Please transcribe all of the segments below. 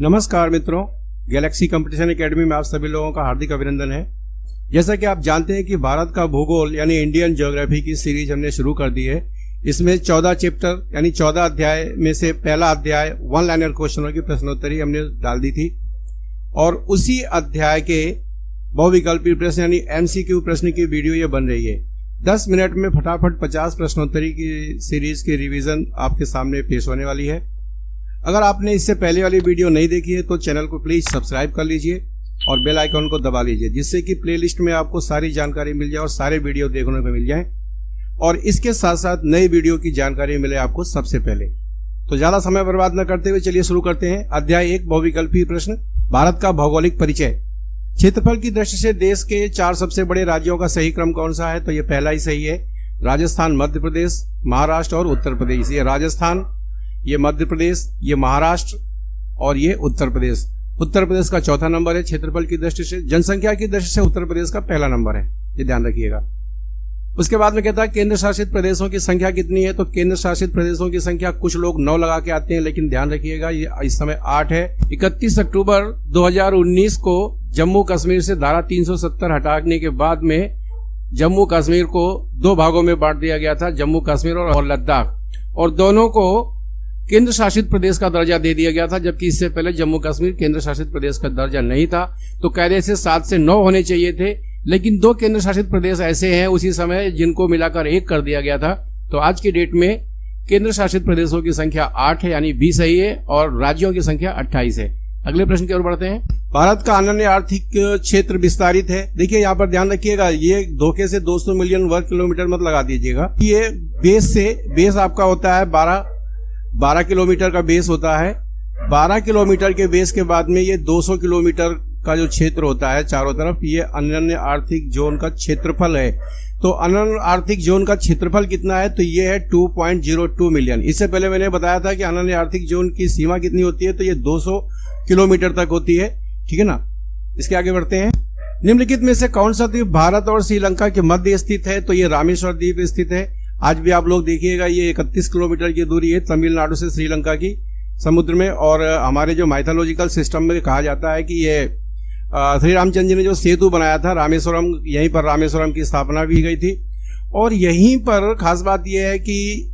नमस्कार मित्रों, Galaxy competition academy में आप सभी लोगों का हार्दिक अभिनंदन है। जैसा कि आप जानते हैं कि भारत का भूगोल यानी इंडियन ज्योग्राफी की सीरीज हमने शुरू कर दी है। इसमें 14 चैप्टर यानी 14 अध्याय में से पहला अध्याय वन लाइनर क्वेश्चनों की प्रश्नोत्तरी हमने डाल दी थी और उसी अध्याय के बहुविकल्पी प्रश्न यानी MCQ प्रश्न की वीडियो ये बन रही है। 10 मिनट में फटाफट 50 प्रश्नोत्तरी की सीरीज की रिवीजन आपके सामने पेश होने वाली है। अगर आपने इससे पहले वाली वीडियो नहीं देखी है तो चैनल को प्लीज सब्सक्राइब कर लीजिए और बेल आइकन को दबा लीजिए, जिससे कि प्लेलिस्ट में आपको सारी जानकारी मिल जाए और सारे वीडियो देखने को मिल जाए और इसके साथ साथ नई वीडियो की जानकारी मिले आपको सबसे पहले। तो ज्यादा समय बर्बाद न करते हुए चलिए शुरू करते हैं। अध्याय 1 बहुविकल्पी प्रश्न, भारत का भौगोलिक परिचय। क्षेत्रफल की दृष्टि से देश के 4 सबसे बड़े राज्यों का सही क्रम कौन सा है? तो ये पहला ही सही है, राजस्थान, मध्य प्रदेश, महाराष्ट्र और उत्तर प्रदेश। ये राजस्थान, ये मध्य प्रदेश, ये महाराष्ट्र और ये उत्तर प्रदेश। उत्तर प्रदेश का चौथा नंबर है क्षेत्रफल की दृष्टि से। जनसंख्या की दृष्टि से उत्तर प्रदेश का पहला नंबर है, ये ध्यान रखिएगा। उसके बाद में कहता है केंद्र शासित प्रदेशों की संख्या कितनी है? तो केंद्र शासित प्रदेशों की संख्या कुछ लोग 9 लगा के आते हैं, लेकिन ध्यान रखिएगा ये इस समय 8 है। 31 अक्टूबर 2019 को जम्मू कश्मीर से धारा 370 हटाने के बाद में जम्मू कश्मीर को 2 भागों में बांट दिया गया था, जम्मू कश्मीर और लद्दाख, और दोनों को केंद्र शासित प्रदेश का दर्जा दे दिया गया था, जबकि इससे पहले जम्मू कश्मीर केंद्र शासित प्रदेश का दर्जा नहीं था। तो कायदे से 7 से 9 होने चाहिए थे, लेकिन 2 केंद्र शासित प्रदेश ऐसे हैं उसी समय जिनको मिलाकर 1 कर दिया गया था। तो आज की डेट में केंद्र शासित प्रदेशों की संख्या 8 है, यानी 20 सही है, और राज्यों की संख्या 28 है। अगले प्रश्न की ओर बढ़ते हैं। भारत का अनन्य आर्थिक क्षेत्र विस्तारित है। देखिए यहाँ पर ध्यान रखिएगा, ये धोखे से 200 मिलियन वर्ग किलोमीटर मत लगा दीजिएगा। ये बेस आपका होता है 12 किलोमीटर का बेस होता है। 12 किलोमीटर के बेस के बाद में ये 200 किलोमीटर का जो क्षेत्र होता है चारों तरफ, ये अनन्य आर्थिक जोन का क्षेत्रफल है। तो अनन्य आर्थिक जोन का क्षेत्रफल कितना है? तो ये है 2.02 मिलियन। इससे पहले मैंने बताया था कि अनन्य आर्थिक जोन की सीमा कितनी होती है, तो ये 200 किलोमीटर तक होती है, ठीक है ना। इसके आगे बढ़ते हैं। निम्नलिखित में से कौन सा द्वीप भारत और श्रीलंका के मध्य स्थित है? तो ये रामेश्वर द्वीप स्थित है। आज भी आप लोग देखिएगा ये 31 किलोमीटर की दूरी है तमिलनाडु से श्रीलंका की समुद्र में, और हमारे जो माइथोलॉजिकल सिस्टम में कहा जाता है कि ये श्री रामचंद्र जी ने जो सेतु बनाया था रामेश्वरम, यहीं पर रामेश्वरम की स्थापना भी गई थी। और यहीं पर खास बात यह है कि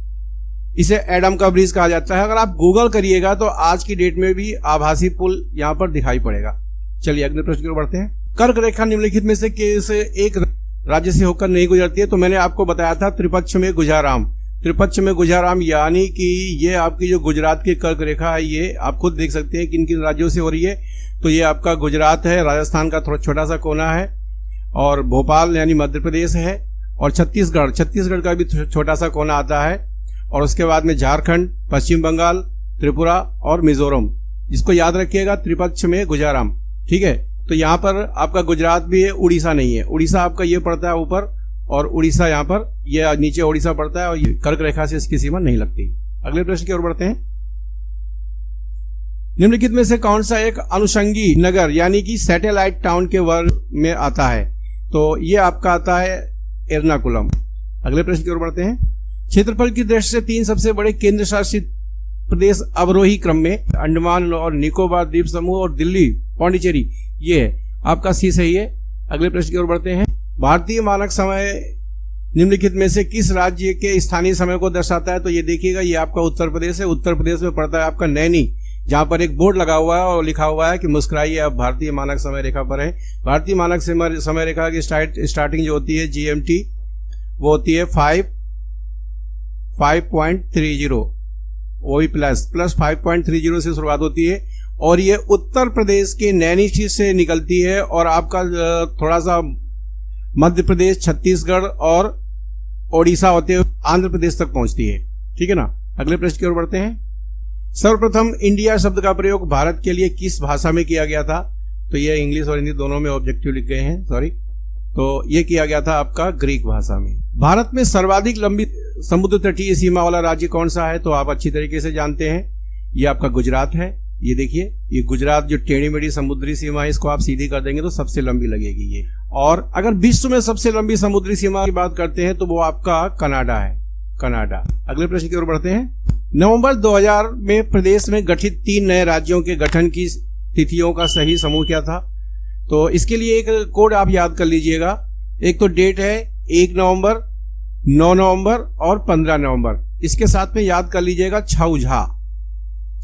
इसे एडम का ब्रिज कहा जाता है। अगर आप गूगल करिएगा तो आज की डेट में भी आभासी पुल यहाँ पर दिखाई पड़ेगा। चलिए अगले प्रश्न की ओर बढ़ते हैं। कर्क रेखा निम्नलिखित में से एक राज्य से होकर नहीं गुजरती है? तो मैंने आपको बताया था त्रिपक्ष में गुजाराम। त्रिपक्ष में गुजाराम यानी कि ये आपकी जो गुजरात की कर्क रेखा है, ये आप खुद देख सकते हैं किन किन राज्यों से हो रही है। तो ये आपका गुजरात है, राजस्थान का थोड़ा छोटा सा कोना है, और भोपाल यानी मध्य प्रदेश है, और छत्तीसगढ़ का भी छोटा सा कोना आता है, और उसके बाद में झारखंड, पश्चिम बंगाल, त्रिपुरा और मिजोरम। इसको याद रखिएगा, त्रिपक्ष में गुजाराम, ठीक है। तो यहाँ पर आपका गुजरात भी है, उड़ीसा नहीं है। उड़ीसा आपका ये पड़ता है ऊपर, और उड़ीसा यहाँ पर, ये नीचे उड़ीसा पड़ता है, और ये कर्क रेखा से इसकी सीमा नहीं लगती। अगले प्रश्न की ओर बढ़ते हैं। निम्नलिखित में से कौन सा एक अनुषंगी नगर यानी कि सैटेलाइट टाउन के वर्ग में आता है? तो ये आपका आता है एर्नाकुलम। अगले प्रश्न की ओर बढ़ते हैं। क्षेत्रफल की दृष्टि से 3 सबसे बड़े केंद्र शासित प्रदेश अवरोही क्रम में अंडमान और निकोबार द्वीप समूह और दिल्ली, पौंडीचेरी, ये है आपका सी सही है। अगले प्रश्न की ओर बढ़ते हैं। भारतीय मानक समय निम्नलिखित में से किस राज्य के स्थानीय समय को दर्शाता है? तो ये देखिएगा, ये आपका उत्तर प्रदेश है। उत्तर प्रदेश में पड़ता है आपका नैनी, जहां पर एक बोर्ड लगा हुआ है और लिखा हुआ है कि मुस्कुराइए, आप भारतीय मानक समय रेखा पर है। भारतीय मानक समय रेखा की स्टार्टिंग जो होती है GMT, वो होती है 5.30, वो भी प्लस 5.30 से शुरुआत होती है, और ये उत्तर प्रदेश के नैनी से निकलती है, और आपका थोड़ा सा मध्य प्रदेश, छत्तीसगढ़ और ओडिशा होते हुए आंध्र प्रदेश तक पहुंचती है, ठीक है ना। अगले प्रश्न की ओर बढ़ते हैं। सर्वप्रथम इंडिया शब्द का प्रयोग भारत के लिए किस भाषा में किया गया था? तो ये इंग्लिश और हिंदी दोनों में ऑब्जेक्टिव लिख गए हैं, सॉरी। तो ये किया गया था आपका ग्रीक भाषा में। भारत में सर्वाधिक लंबी समुद्र तटीय सीमा वाला राज्य कौन सा है? तो आप अच्छी तरीके से जानते हैं, ये आपका गुजरात है। ये देखिए, ये गुजरात जो टेढ़ी मेढ़ी समुद्री सीमा है, इसको आप सीधी कर देंगे तो सबसे लंबी लगेगी ये। और अगर विश्व में सबसे लंबी समुद्री सीमा की बात करते हैं तो वो आपका कनाडा है, कनाडा। अगले प्रश्न की ओर बढ़ते हैं। नवंबर 2000 में प्रदेश में गठित 3 नए राज्यों के गठन की तिथियों का सही समूह क्या था? तो इसके लिए एक कोड आप याद कर लीजिएगा। एक तो डेट है 1 नवंबर, 9 नवंबर और 15 नवंबर। इसके साथ में याद कर लीजिएगा छौझा।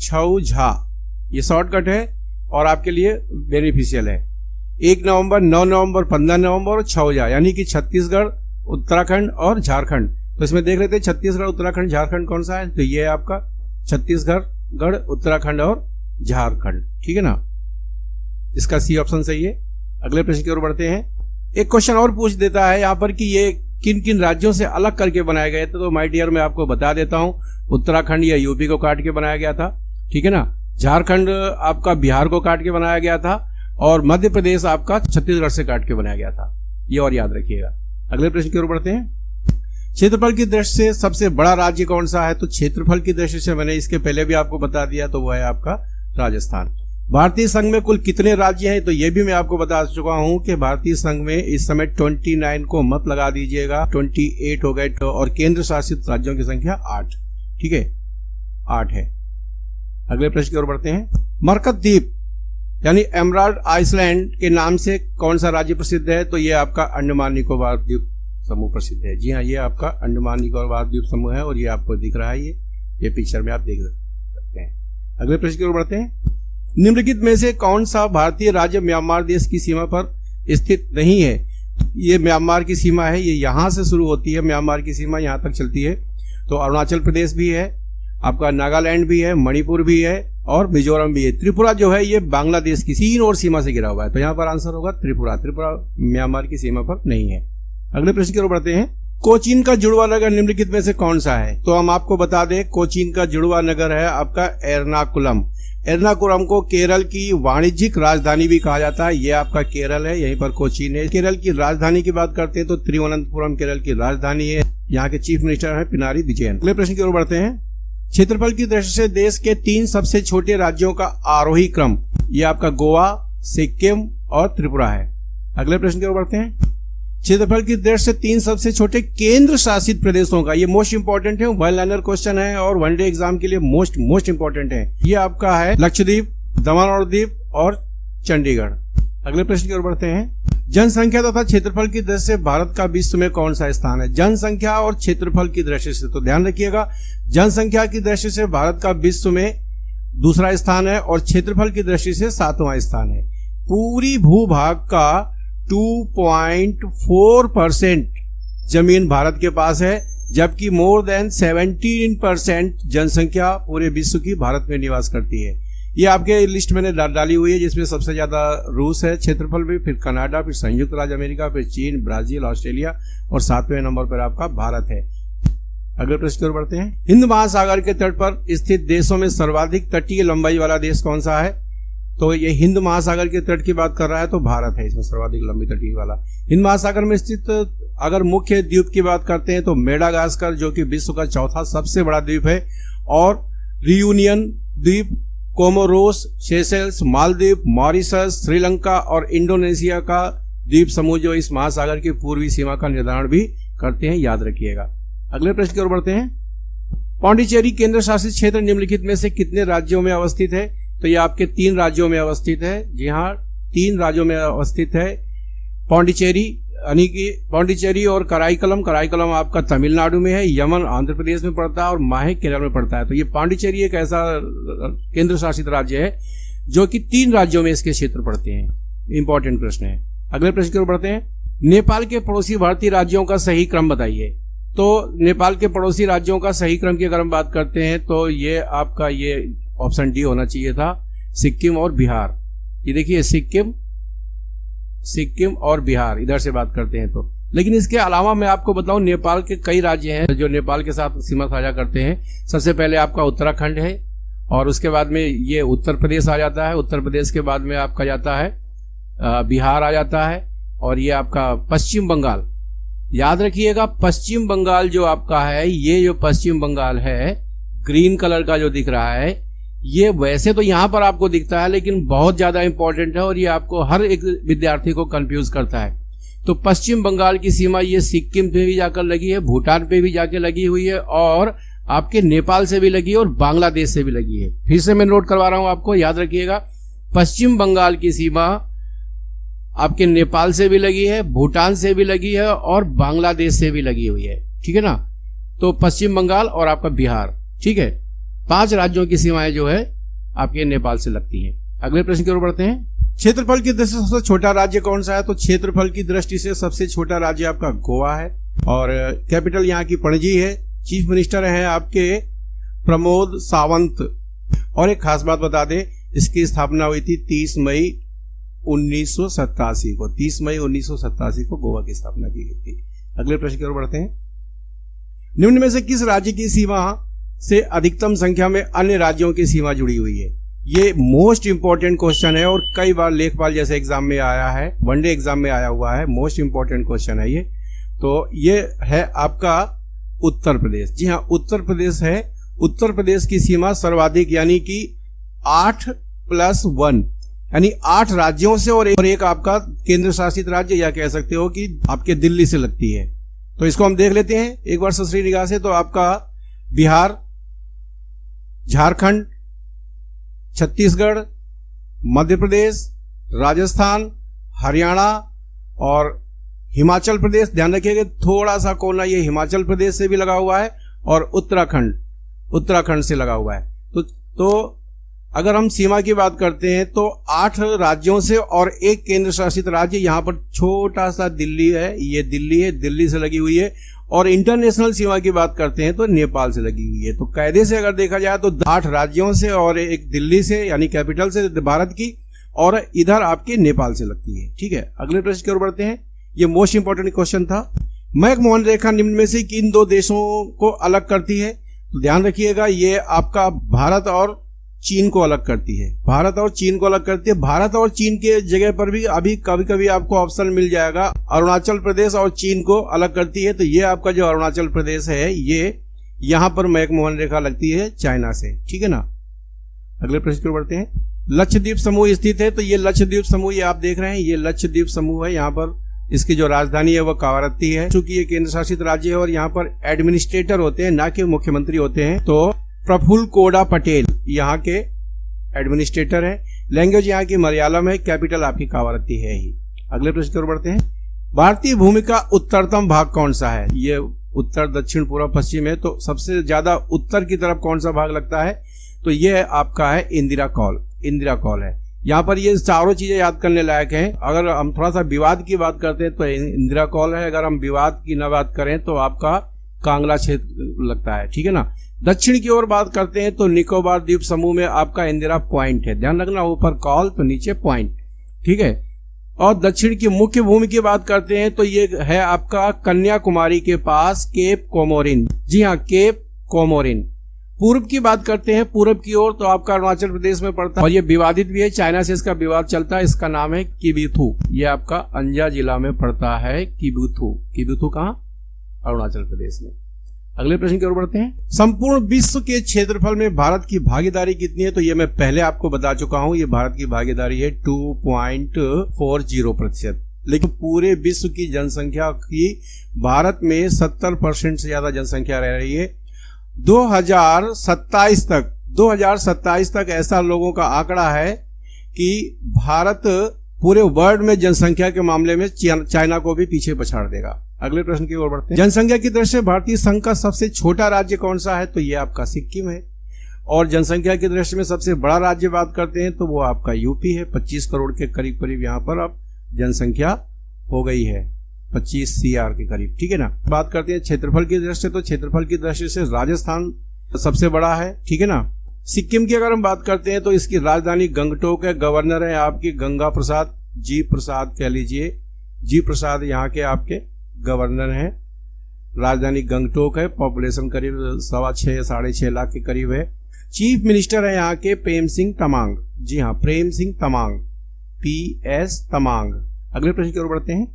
छौझा ये शॉर्टकट है और आपके लिए बेनिफिशियल है। 1 नवंबर, 9 नवंबर, 15 नवंबर और छौझा, यानी कि छत्तीसगढ़, उत्तराखंड और झारखंड। तो इसमें देख लेते हैं छत्तीसगढ़, उत्तराखंड, झारखंड कौन सा है? तो ये है आपका छत्तीसगढ़, उत्तराखंड और झारखंड। ठीक है ना, इसका सी ऑप्शन सही है। अगले प्रश्न की ओर बढ़ते हैं। एक क्वेश्चन और पूछ देता है यहाँ पर कि ये किन किन राज्यों से अलग करके बनाए गए थे। तो माय डियर मैं आपको बता देता हूँ, उत्तराखंड या यूपी को काट के बनाया गया था। ठीक है ना, झारखंड आपका बिहार को काट के बनाया गया था और मध्य प्रदेश आपका छत्तीसगढ़ से काट के बनाया गया था। ये और याद रखिएगा। अगले प्रश्न की ओर बढ़ते हैं। क्षेत्रफल की दृष्टि से सबसे बड़ा राज्य कौन सा है? तो क्षेत्रफल की दृष्टि से मैंने इसके पहले भी आपको बता दिया, तो वह है आपका राजस्थान। भारतीय संघ में कुल कितने राज्य हैं? तो यह भी मैं आपको बता चुका हूं कि भारतीय संघ में इस समय 29 को मत लगा दीजिएगा, 28 हो गए। और केंद्र शासित राज्यों की संख्या 8। ठीक है, 8 है। अगले प्रश्न की ओर बढ़ते हैं। मरकत द्वीप यानी एमराल्ड आइसलैंड के नाम से कौन सा राज्य प्रसिद्ध है? तो यह आपका अंडमान निकोबार द्वीप समूह प्रसिद्ध है। जी हाँ, ये आपका अंडमान निकोबार द्वीप समूह है और ये आपको दिख रहा है, ये पिक्चर में आप देख सकते हैं। अगले प्रश्न की ओर बढ़ते हैं। निम्नलिखित में से कौन सा भारतीय राज्य म्यांमार देश की सीमा पर स्थित नहीं है? ये म्यांमार की सीमा है, ये यहां से शुरू होती है, म्यांमार की सीमा यहां तक चलती है। तो अरुणाचल प्रदेश भी है, आपका नागालैंड भी है, मणिपुर भी है और मिजोरम भी है। त्रिपुरा जो है ये बांग्लादेश की 3 और सीमा से घिरा हुआ है। तो यहाँ पर आंसर होगा त्रिपुरा। त्रिपुरा म्यांमार की सीमा पर नहीं है। अगले प्रश्न की ओर बढ़ते हैं। कोचीन का जुड़वा नगर निम्नलिखित में से कौन सा है? तो हम आपको बता दें, कोचीन का जुड़वा नगर है आपका एर्नाकुलम। एर्नाकुलम को केरल की वाणिज्यिक राजधानी भी कहा जाता है। ये आपका केरल है, यहीं पर कोचीन है। केरल की राजधानी की बात करते हैं तो तिरुवनंतपुरम केरल की राजधानी है। यहाँ के चीफ मिनिस्टर है पिनारी विजयन। अगले प्रश्न की ओर बढ़ते हैं। क्षेत्रफल की दृष्टि से देश के 3 सबसे छोटे राज्यों का आरोही क्रम, ये आपका गोवा, सिक्किम और त्रिपुरा है। अगले प्रश्न की ओर बढ़ते हैं। क्षेत्रफल की दृष्टि से 3 सबसे छोटे केंद्र शासित प्रदेशों का, ये मोस्ट इंपॉर्टेंट है, वन लाइनर क्वेश्चन है और वनडे एग्जाम के लिए मोस्ट इंपॉर्टेंट है। ये आपका है लक्षद्वीप, दमन और दीव और चंडीगढ़। अगले प्रश्न की ओर बढ़ते हैं। जनसंख्या तथा क्षेत्रफल की दृष्टि से भारत का विश्व में कौन सा स्थान है? जनसंख्या और क्षेत्रफल की दृष्टि से, तो ध्यान रखिएगा, जनसंख्या की दृष्टि से भारत का विश्व में दूसरा स्थान है और क्षेत्रफल की दृष्टि से 7वां स्थान है। पूरी भूभाग का 2.4% जमीन भारत के पास है, जबकि मोर देन 17% जनसंख्या पूरे विश्व की भारत में निवास करती है। ये आपके लिस्ट मैंने डाली हुई है, जिसमें सबसे ज्यादा रूस है क्षेत्रफल में, फिर कनाडा, फिर संयुक्त राज्य अमेरिका, फिर चीन, ब्राजील, ऑस्ट्रेलिया और 7वें नंबर पर आपका भारत है। अगले प्रश्न की ओर बढ़ते हैं। हिंद महासागर के तट पर स्थित देशों में सर्वाधिक तटीय लंबाई वाला देश कौन सा है? तो ये हिंद महासागर के तट की बात कर रहा है तो भारत है इसमें सर्वाधिक लंबी तटीय वाला। हिंद महासागर में स्थित अगर मुख्य द्वीप की बात करते हैं तो मेडागास्कर, जो कि विश्व का 4था सबसे बड़ा द्वीप है, और रियूनियन द्वीप, Comoros, Seychelles, Maldives, Mauritius, Sri Lanka और इंडोनेशिया का द्वीप समूह जो इस महासागर की पूर्वी सीमा का निर्धारण भी करते हैं, याद रखिएगा। अगले प्रश्न की ओर बढ़ते हैं। पांडिचेरी केंद्र शासित क्षेत्र निम्नलिखित में से कितने राज्यों में अवस्थित है? तो ये आपके 3 राज्यों में अवस्थित है। जी हाँ, 3 राज्यों में अवस्थित है। पांडिचेरी यानी कि पांडिचेरी और कराईकलम आपका तमिलनाडु में है, यमन आंध्र प्रदेश में पड़ता है और माहे केरल में पड़ता है। तो ये पांडिचेरी एक ऐसा केंद्र शासित राज्य है जो कि 3 राज्यों में इसके क्षेत्र पड़ते हैं। इंपॉर्टेंट प्रश्न है। अगले प्रश्न की ओर बढ़ते हैं। नेपाल के पड़ोसी भारतीय राज्यों का सही क्रम बताइए। तो नेपाल के पड़ोसी राज्यों का सही क्रम की अगर हम बात करते हैं तो ये आपका ये ऑप्शन डी होना चाहिए था, सिक्किम और बिहार। ये देखिए सिक्किम और बिहार, इधर से बात करते हैं तो। लेकिन इसके अलावा मैं आपको बताऊं, नेपाल के कई राज्य हैं जो नेपाल के साथ सीमा साझा करते हैं। सबसे पहले आपका उत्तराखंड है और उसके बाद में ये उत्तर प्रदेश आ जाता है। उत्तर प्रदेश के बाद में आपका जाता है बिहार आ जाता है और ये आपका पश्चिम बंगाल। याद रखिएगा, पश्चिम बंगाल जो आपका है, ये जो पश्चिम बंगाल है ग्रीन कलर का जो दिख रहा है, ये वैसे तो यहाँ पर आपको दिखता है लेकिन बहुत ज्यादा इंपॉर्टेंट है और ये आपको हर एक विद्यार्थी को कंफ्यूज करता है। तो पश्चिम बंगाल की सीमा ये सिक्किम पे भी जाकर लगी है, भूटान पे भी जाके लगी हुई है और आपके नेपाल से भी लगी है और बांग्लादेश से भी लगी है। फिर से मैं नोट करवा रहा हूं आपको, याद रखिएगा। पश्चिम बंगाल की सीमा आपके नेपाल से भी लगी है, भूटान से भी लगी है और बांग्लादेश से भी लगी हुई है, ठीक है ना। तो पश्चिम बंगाल और आपका बिहार, ठीक है, 5 राज्यों की सीमाएं जो है आपके नेपाल से लगती हैं। अगले प्रश्न की ओर बढ़ते हैं। क्षेत्रफल की दृष्टि से सबसे छोटा राज्य कौन सा है? तो क्षेत्रफल की दृष्टि से सबसे छोटा राज्य आपका गोवा है और कैपिटल यहाँ की पणजी है। चीफ मिनिस्टर हैं आपके प्रमोद सावंत। और एक खास बात बता दें, इसकी स्थापना हुई थी 30 मई 1987 को। 30 मई 1987 को गोवा की स्थापना की गई थी। अगले प्रश्न की ओर बढ़ते हैं। निम्न में से किस राज्य की सीमा से अधिकतम संख्या में अन्य राज्यों की सीमा जुड़ी हुई है? ये मोस्ट इंपॉर्टेंट क्वेश्चन है और कई बार लेखपाल जैसे एग्जाम में आया है, वनडे एग्जाम में आया हुआ है। मोस्ट इंपॉर्टेंट क्वेश्चन है ये। तो ये है आपका उत्तर प्रदेश। जी हाँ, उत्तर प्रदेश है। उत्तर प्रदेश की सीमा सर्वाधिक यानी कि 8+1 यानी 8 राज्यों से और एक आपका केंद्र शासित राज्य या कह सकते हो कि आपके दिल्ली से लगती है। तो इसको हम देख लेते हैं एक बार ससरी निगाह से। तो आपका बिहार, झारखंड, छत्तीसगढ़, मध्य प्रदेश, राजस्थान, हरियाणा और हिमाचल प्रदेश। ध्यान रखिएगा थोड़ा सा कोना ये हिमाचल प्रदेश से भी लगा हुआ है और उत्तराखंड से लगा हुआ है। तो अगर हम सीमा की बात करते हैं तो 8 राज्यों से और एक केंद्र शासित राज्य, यहाँ पर छोटा सा दिल्ली है, ये दिल्ली है, दिल्ली से लगी हुई है। और इंटरनेशनल सीमा की बात करते हैं तो नेपाल से लगी हुई है। तो कायदे से अगर देखा जाए तो 8 राज्यों से और एक दिल्ली से यानी कैपिटल से भारत की, और इधर आपके नेपाल से लगती है, ठीक है। अगले प्रश्न की ओर बढ़ते हैं। ये मोस्ट इंपॉर्टेंट क्वेश्चन था। मैकमोहन रेखा निम्न में से किन 2 देशों को अलग करती है? तो ध्यान रखिएगा ये आपका भारत और चीन को अलग करती है। भारत और चीन को अलग करती है। भारत और चीन के जगह पर भी अभी कभी कभी आपको ऑप्शन मिल जाएगा, अरुणाचल प्रदेश और चीन को अलग करती है। तो ये आपका जो अरुणाचल प्रदेश है ये यहां पर मैकमोहन रेखा लगती है चाइना से, ठीक है ना। अगले प्रश्न की ओर बढ़ते हैं। लक्षद्वीप समूह स्थित है। तो ये लक्षद्वीप समूह ये आप देख रहे हैं, ये लक्षद्वीप समूह है। यहाँ पर इसकी जो राजधानी है वह कावारत्ती है। चूंकि ये केंद्र शासित राज्य है और यहाँ पर एडमिनिस्ट्रेटर होते हैं, ना कि मुख्यमंत्री होते हैं। तो प्रफुल्ल कोड़ा पटेल यहाँ के एडमिनिस्ट्रेटर हैं। लैंग्वेज यहाँ की मलयालम है। कैपिटल आपकी कावारत्ती है ही। अगले प्रश्न की ओर बढ़ते हैं। भारतीय भूमि का उत्तरतम भाग कौन सा है? ये उत्तर, दक्षिण, पूर्व, पश्चिम है। तो सबसे ज्यादा उत्तर की तरफ कौन सा भाग लगता है? तो ये आपका है इंदिरा कॉल है। यहाँ पर ये चारों चीजें याद करने लायक हैं। अगर हम थोड़ा सा विवाद की बात करते हैं तो इंदिरा कॉल है। अगर हम विवाद की न बात करें तो आपका कांगड़ा क्षेत्र लगता है, ठीक है ना। दक्षिण की ओर बात करते हैं तो निकोबार द्वीप समूह में आपका इंदिरा पॉइंट है। ध्यान रखना, ऊपर कॉल तो नीचे पॉइंट, ठीक है। और दक्षिण की मुख्य भूमि की बात करते हैं तो ये है आपका कन्याकुमारी के पास केप कोमोरिन। जी हाँ, केप कोमोरिन। पूर्व की बात करते हैं, पूर्व की ओर तो आपका अरुणाचल प्रदेश में पड़ता है और ये विवादित भी है, चाइना से इसका विवाद चलता है। इसका नाम है किबुथु। ये आपका अंजा जिला में पड़ता है किबुथु कहाँ? अरुणाचल प्रदेश में। अगले प्रश्न की ओर बढ़ते हैं। संपूर्ण विश्व के क्षेत्रफल में भारत की भागीदारी कितनी है? तो ये मैं पहले आपको बता चुका हूं, ये भारत की भागीदारी है 2.40%। लेकिन पूरे विश्व की जनसंख्या की भारत में 70% से ज्यादा जनसंख्या रह रही है। 2027 तक ऐसा लोगों का आंकड़ा है कि भारत पूरे वर्ल्ड में जनसंख्या के मामले में चाइना को भी पीछे पछाड़ देगा। अगले प्रश्न की ओर बढ़ते हैं। जनसंख्या की दृष्टि से भारतीय संघ का सबसे छोटा राज्य कौन सा है? तो ये आपका सिक्किम है। और जनसंख्या की दृष्टि में सबसे बड़ा राज्य बात करते हैं तो वो आपका यूपी है। 25 करोड़ के करीब यहाँ पर अब जनसंख्या हो गई है, 25 CR के करीब, ठीक है ना। बात करते हैं क्षेत्रफल की दृष्टि से, तो क्षेत्रफल की दृष्टि से राजस्थान सबसे बड़ा है, ठीक है ना। सिक्किम की अगर हम बात करते हैं तो इसकी राजधानी गंगटोक है। गवर्नर है आपकी गंगा प्रसाद जी प्रसाद, कह लीजिए जी प्रसाद यहाँ के आपके गवर्नर हैं। राजधानी गंगटोक है। पॉपुलेशन करीब 6.25-6.5 लाख के करीब है। चीफ मिनिस्टर है यहाँ के प्रेम सिंह तमांग। जी हाँ, प्रेम सिंह तमांग, PS तमांग। अगले प्रश्न की ओर बढ़ते हैं।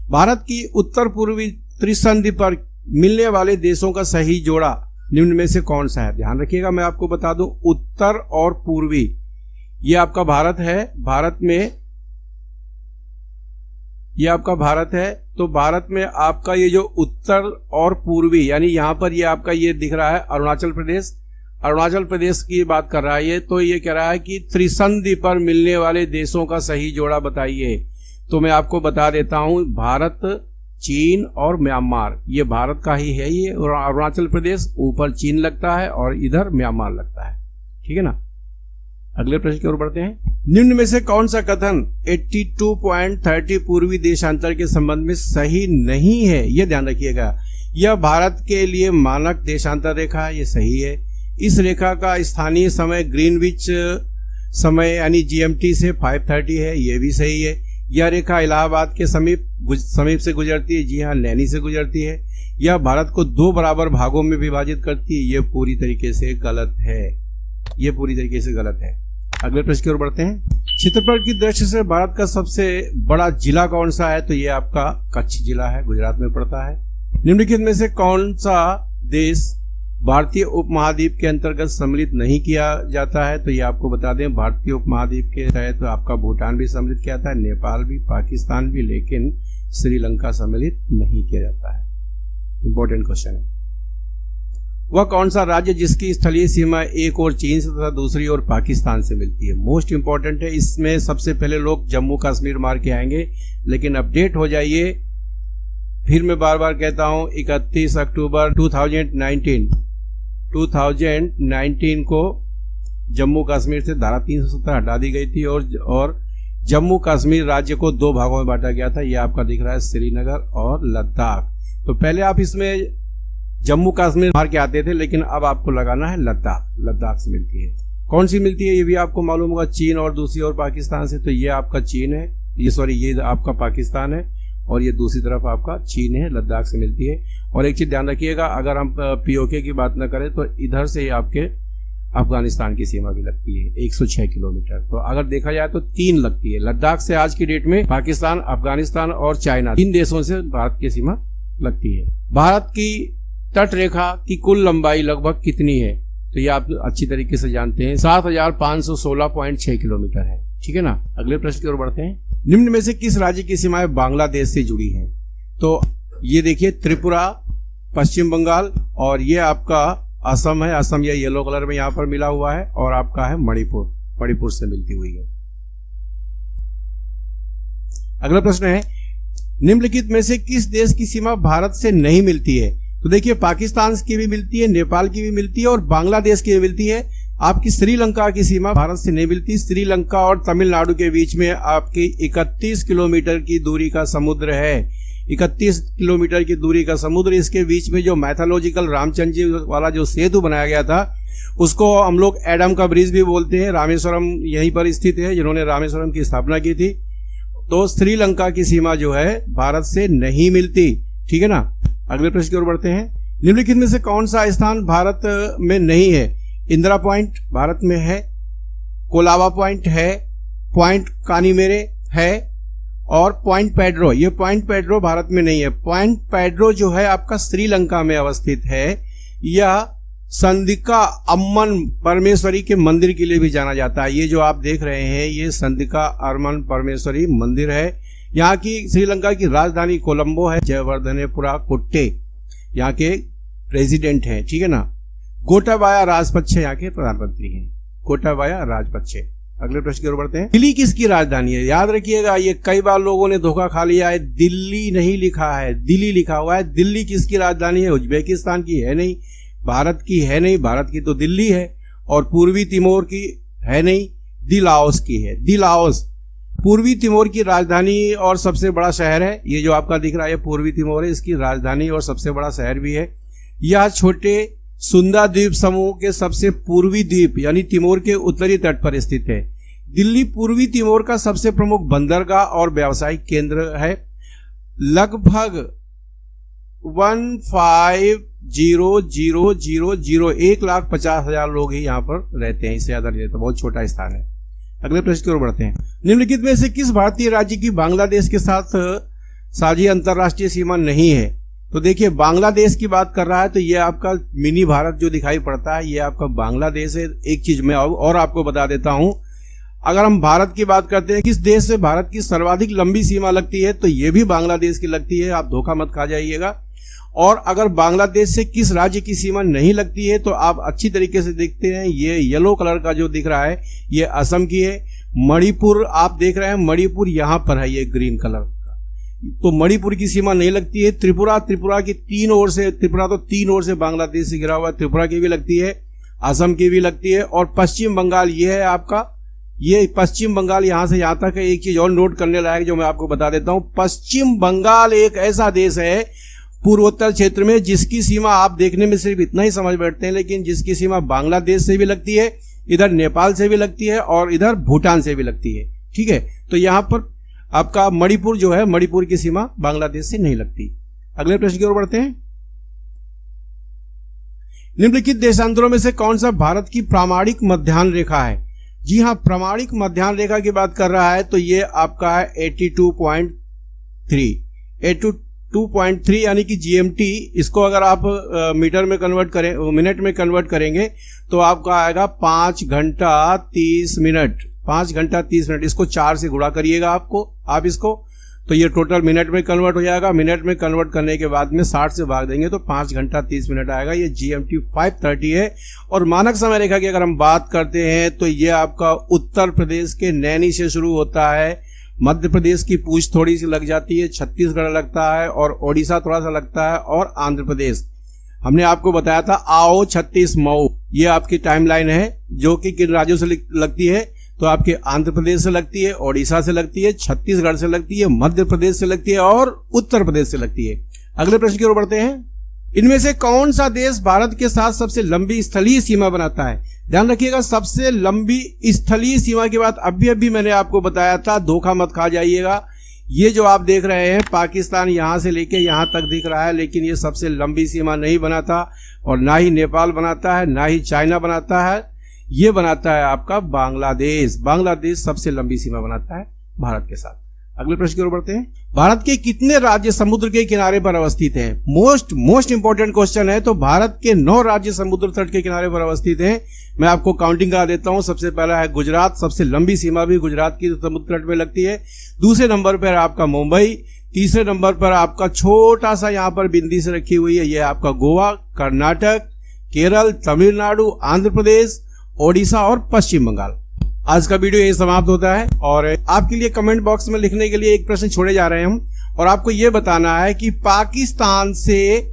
भारत की उत्तर पूर्वी त्रिसंधि पर मिलने वाले देशों का सही जोड़ा निम्न में से कौन सा है? ध्यान रखिएगा, मैं आपको बता दूं, उत्तर और पूर्वी ये आपका भारत है। भारत में ये आपका भारत है। तो भारत में आपका ये जो उत्तर और पूर्वी यानी यहाँ पर ये आपका ये दिख रहा है अरुणाचल प्रदेश, अरुणाचल प्रदेश की बात कर रहा है ये। तो ये कह रहा है कि त्रिसंधि पर मिलने वाले देशों का सही जोड़ा बताइए। तो मैं आपको बता देता हूँ, भारत, चीन और म्यांमार, ये भारत का ही है ये अरुणाचल प्रदेश। ऊपर चीन लगता है और इधर म्यांमार लगता है, ठीक है ना। अगले प्रश्न की ओर बढ़ते हैं। निम्न में से कौन सा कथन 82.30 पूर्वी देशांतर के संबंध में सही नहीं है? यह ध्यान रखिएगा। यह भारत के लिए मानक देशांतर रेखा है, ये सही है। इस रेखा का स्थानीय समय ग्रीनविच समय यानी GMT से 5:30 है, ये भी सही है। यह रेखा इलाहाबाद के समीप से गुजरती है, जी हाँ, नैनी से गुजरती है। यह भारत को 2 बराबर भागों में विभाजित करती है, ये पूरी तरीके से गलत है, ये पूरी तरीके से गलत है। अगले प्रश्न की ओर बढ़ते हैं। क्षेत्रफल की दृष्टि से भारत का सबसे बड़ा जिला कौन सा है? तो ये आपका कच्छ जिला है, गुजरात में पड़ता है। निम्नलिखित में से कौन सा देश भारतीय उपमहाद्वीप के अंतर्गत सम्मिलित नहीं किया जाता है? तो ये आपको बता दें, भारतीय उपमहाद्वीप के तहत तो आपका भूटान भी सम्मिलित किया जाता है, नेपाल भी, पाकिस्तान भी, लेकिन श्रीलंका सम्मिलित नहीं किया जाता है। इंपॉर्टेंट क्वेश्चन है। वह कौन सा राज्य जिसकी स्थलीय सीमा एक और चीन से तथा दूसरी ओर पाकिस्तान से मिलती है? मोस्ट इंपॉर्टेंट है। इसमें सबसे पहले लोग जम्मू कश्मीर मार के आएंगे, लेकिन अपडेट हो जाइए। फिर मैं बार बार कहता हूं, 31 अक्टूबर 2019 को जम्मू कश्मीर से धारा 370 हटा दी गई थी और जम्मू कश्मीर राज्य को 2 भागों में बांटा गया था। यह आपका दिख रहा है श्रीनगर और लद्दाख। तो पहले आप इसमें जम्मू कश्मीर मार के आते थे, लेकिन अब आपको लगाना है लद्दाख। लद्दाख से मिलती है। कौन सी मिलती है ये भी आपको मालूम होगा, चीन और दूसरी ओर पाकिस्तान से। तो ये आपका चीन है, ये आपका पाकिस्तान है और ये दूसरी तरफ आपका चीन है, लद्दाख से मिलती है। और एक चीज ध्यान रखिएगा, अगर हम POK की बात न करें तो इधर से आपके अफगानिस्तान की सीमा भी लगती है 106 किलोमीटर। तो अगर देखा जाए तो 3 लगती है। लद्दाख से आज की डेट में पाकिस्तान, अफगानिस्तान और चाइना, 3 देशों से भारत की सीमा लगती है। भारत की तट रेखा की कुल लंबाई लगभग कितनी है? तो ये आप अच्छी तरीके से जानते हैं, 7516.6 किलोमीटर है, ठीक है ना। अगले प्रश्न की ओर बढ़ते हैं। निम्न में से किस राज्य की सीमाएं बांग्लादेश से जुड़ी हैं? तो ये देखिए, त्रिपुरा, पश्चिम बंगाल और ये आपका असम है। असम ये येलो कलर में यहां पर मिला हुआ है और आपका है मणिपुर से मिलती हुई है। अगला प्रश्न है, निम्नलिखित में से किस देश की सीमा भारत से नहीं मिलती है? तो देखिए, पाकिस्तान की भी मिलती है, नेपाल की भी मिलती है और बांग्लादेश की भी मिलती है। आपकी श्रीलंका की सीमा भारत से नहीं मिलती। श्रीलंका और तमिलनाडु के बीच में आपकी 31 किलोमीटर की दूरी का समुद्र है। 31 किलोमीटर की दूरी का समुद्र। इसके बीच में जो मैथोलॉजिकल रामचंद्र जी वाला जो सेतु बनाया गया था, उसको हम लोग एडम का ब्रिज भी बोलते हैं। रामेश्वरम यहीं पर स्थित है, जिन्होंने रामेश्वरम की स्थापना की थी। तो श्रीलंका की सीमा जो है भारत से नहीं मिलती, ठीक है ना। अगले प्रश्न की ओर बढ़ते हैं। निम्नलिखित में से कौन सा स्थान भारत में नहीं है? इंदिरा पॉइंट भारत में है, कोलाबा पॉइंट है, पॉइंट कानीमेरे है और पॉइंट पेड्रो। ये पॉइंट पेड्रो भारत में नहीं है। पॉइंट पेड्रो जो है आपका श्रीलंका में अवस्थित है। यह संदिका अम्मन परमेश्वरी के मंदिर के लिए भी जाना जाता है। ये जो आप देख रहे हैं, ये संदिका अम्मन परमेश्वरी मंदिर है। यहाँ की श्रीलंका की राजधानी कोलंबो है। जयवर्धनेपुरा कुट्टे यहाँ के प्रेसिडेंट हैं, ठीक है ना। गोटाबाया राजपक्षे यहाँ के प्रधानमंत्री हैं, गोटाबाया राजपक्षे। अगले प्रश्न की ओर बढ़ते हैं। दिल्ली किसकी राजधानी है? याद रखिएगा, ये कई बार लोगों ने धोखा खा लिया है। दिल्ली नहीं लिखा है, दिल्ली लिखा हुआ है। दिल्ली किसकी राजधानी है? उज्बेकिस्तान की है नहीं, भारत की है नहीं, भारत की तो दिल्ली है। और पूर्वी तिमोर की है नहीं, दिलाओस की है, दिलाओस। पूर्वी तिमोर की राजधानी और सबसे बड़ा शहर है। ये जो आपका दिख रहा है पूर्वी तिमोर है, इसकी राजधानी और सबसे बड़ा शहर भी है। यह छोटे सुंदा द्वीप समूह के सबसे पूर्वी द्वीप यानी तिमोर के उत्तरी तट पर स्थित है। दिल्ली पूर्वी तिमोर का सबसे प्रमुख बंदरगाह और व्यावसायिक केंद्र है। लगभग 1,50,000 लोग ही यहाँ पर रहते हैं, इससे ज्यादा नहीं रहते, बहुत छोटा स्थान है। अगले प्रश्न की ओर बढ़ते हैं। निम्नलिखित में से किस भारतीय राज्य की बांग्लादेश के साथ साझी अंतरराष्ट्रीय सीमा नहीं है? तो देखिए, बांग्लादेश की बात कर रहा है तो ये आपका मिनी भारत जो दिखाई पड़ता है, ये आपका बांग्लादेश है। एक चीज मैं और आपको बता देता हूं, अगर हम भारत की बात करते हैं, किस देश से भारत की सर्वाधिक लंबी सीमा लगती है, तो ये भी बांग्लादेश की लगती है, आप धोखा मत खा जाइएगा। और अगर बांग्लादेश से किस राज्य की सीमा नहीं लगती है, तो आप अच्छी तरीके से देखते हैं, ये येलो कलर का जो दिख रहा है ये असम की है। मणिपुर आप देख रहे हैं, मणिपुर यहाँ पर है, ये ग्रीन कलर, तो मणिपुर की सीमा नहीं लगती है। त्रिपुरा की तीन ओर से, त्रिपुरा तो तीन ओर से बांग्लादेश से घिरा हुआ है, त्रिपुरा की भी लगती है, असम की भी लगती है। और पश्चिम बंगाल ये है आपका, ये पश्चिम बंगाल यहाँ से यहाँ तक है। एक चीज और नोट करने लायक जो मैं आपको बता देता हूँ, पश्चिम बंगाल एक ऐसा देश है पूर्वोत्तर क्षेत्र में जिसकी सीमा आप देखने में सिर्फ इतना ही समझ बैठते हैं, लेकिन जिसकी सीमा बांग्लादेश से भी लगती है, इधर नेपाल से भी लगती है और इधर भूटान से भी लगती है। ठीक है, तो यहाँ पर आपका मणिपुर जो है, मणिपुर की सीमा बांग्लादेश से नहीं लगती। अगले प्रश्न की ओर बढ़ते हैं। निम्नलिखित देशांतरों में से कौन सा भारत की प्रामाणिक मध्याह्न रेखा है? जी हाँ, प्रामाणिक मध्याह्न रेखा की बात कर रहा है तो ये आपका है 82.3 यानी कि GMT। इसको अगर आप मीटर में कन्वर्ट करें, मिनट में कन्वर्ट करेंगे तो आपका आएगा 5 घंटा 30 मिनट। 5 घंटा 30 मिनट, इसको 4 से गुणा करिएगा आप इसको, तो ये टोटल मिनट में कन्वर्ट हो जाएगा। मिनट में कन्वर्ट करने के बाद में 60 से भाग देंगे तो 5 घंटा 30 मिनट आएगा। ये GMT 530 है। और मानक समय रेखा की अगर हम बात करते हैं तो ये आपका उत्तर प्रदेश के नैनी से शुरू होता है, मध्य प्रदेश की पूंछ थोड़ी सी लग जाती है, छत्तीसगढ़ लगता है और ओडिशा थोड़ा सा लगता है और आंध्र प्रदेश। हमने आपको बताया था आओ 36 मऊ, ये आपकी टाइमलाइन है जो कि किन राज्यों से लगती है, तो आपके आंध्र प्रदेश से लगती है, ओडिशा से लगती है, छत्तीसगढ़ से लगती है, मध्य प्रदेश से लगती है और उत्तर प्रदेश से लगती है। अगले प्रश्न की ओर बढ़ते हैं। इनमें से कौन सा देश भारत के साथ सबसे लंबी स्थलीय सीमा बनाता है? ध्यान रखिएगा, सबसे लंबी स्थलीय सीमा की बात अभी मैंने आपको बताया था, धोखा मत खा जाइएगा। ये जो आप देख रहे हैं पाकिस्तान यहां से लेके यहां तक दिख रहा है, लेकिन ये सबसे लंबी सीमा नहीं बनाता और ना ही नेपाल बनाता है, ना ही चाइना बनाता है, ये बनाता है आपका बांग्लादेश। बांग्लादेश सबसे लंबी सीमा बनाता है भारत के साथ। अगले प्रश्न की ओर बढ़ते हैं। भारत के कितने राज्य समुद्र के किनारे पर अवस्थित हैं? मोस्ट इंपॉर्टेंट क्वेश्चन है। तो भारत के 9 राज्य समुद्र तट के किनारे पर अवस्थित हैं। मैं आपको काउंटिंग करा देता हूं। सबसे पहला है गुजरात, सबसे लंबी सीमा भी गुजरात की समुद्र तट में लगती है। दूसरे नंबर पर आपका मुंबई, तीसरे नंबर पर आपका छोटा सा यहाँ पर बिंदी से रखी हुई है, यह आपका गोवा, कर्नाटक, केरल, तमिलनाडु, आंध्र प्रदेश, ओडिशा और पश्चिम बंगाल। आज का वीडियो यही समाप्त होता है और आपके लिए कमेंट बॉक्स में लिखने के लिए एक प्रश्न छोड़े जा रहे हैं हम, और आपको यह बताना है कि पाकिस्तान से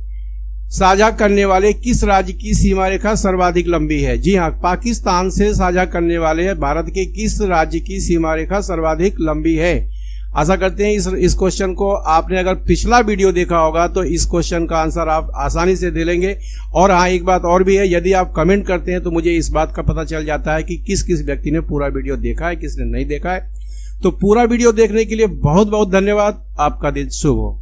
साझा करने वाले किस राज्य की सीमा रेखा सर्वाधिक लंबी है? जी हाँ, पाकिस्तान से साझा करने वाले भारत के किस राज्य की सीमा रेखा सर्वाधिक लंबी है? आशा करते हैं इस क्वेश्चन को आपने अगर पिछला वीडियो देखा होगा तो इस क्वेश्चन का आंसर आप आसानी से दे लेंगे। और हाँ, एक बात और भी है, यदि आप कमेंट करते हैं तो मुझे इस बात का पता चल जाता है कि किस किस व्यक्ति ने पूरा वीडियो देखा है, किसने नहीं देखा है। तो पूरा वीडियो देखने के लिए बहुत बहुत धन्यवाद। आपका दिन शुभ हो।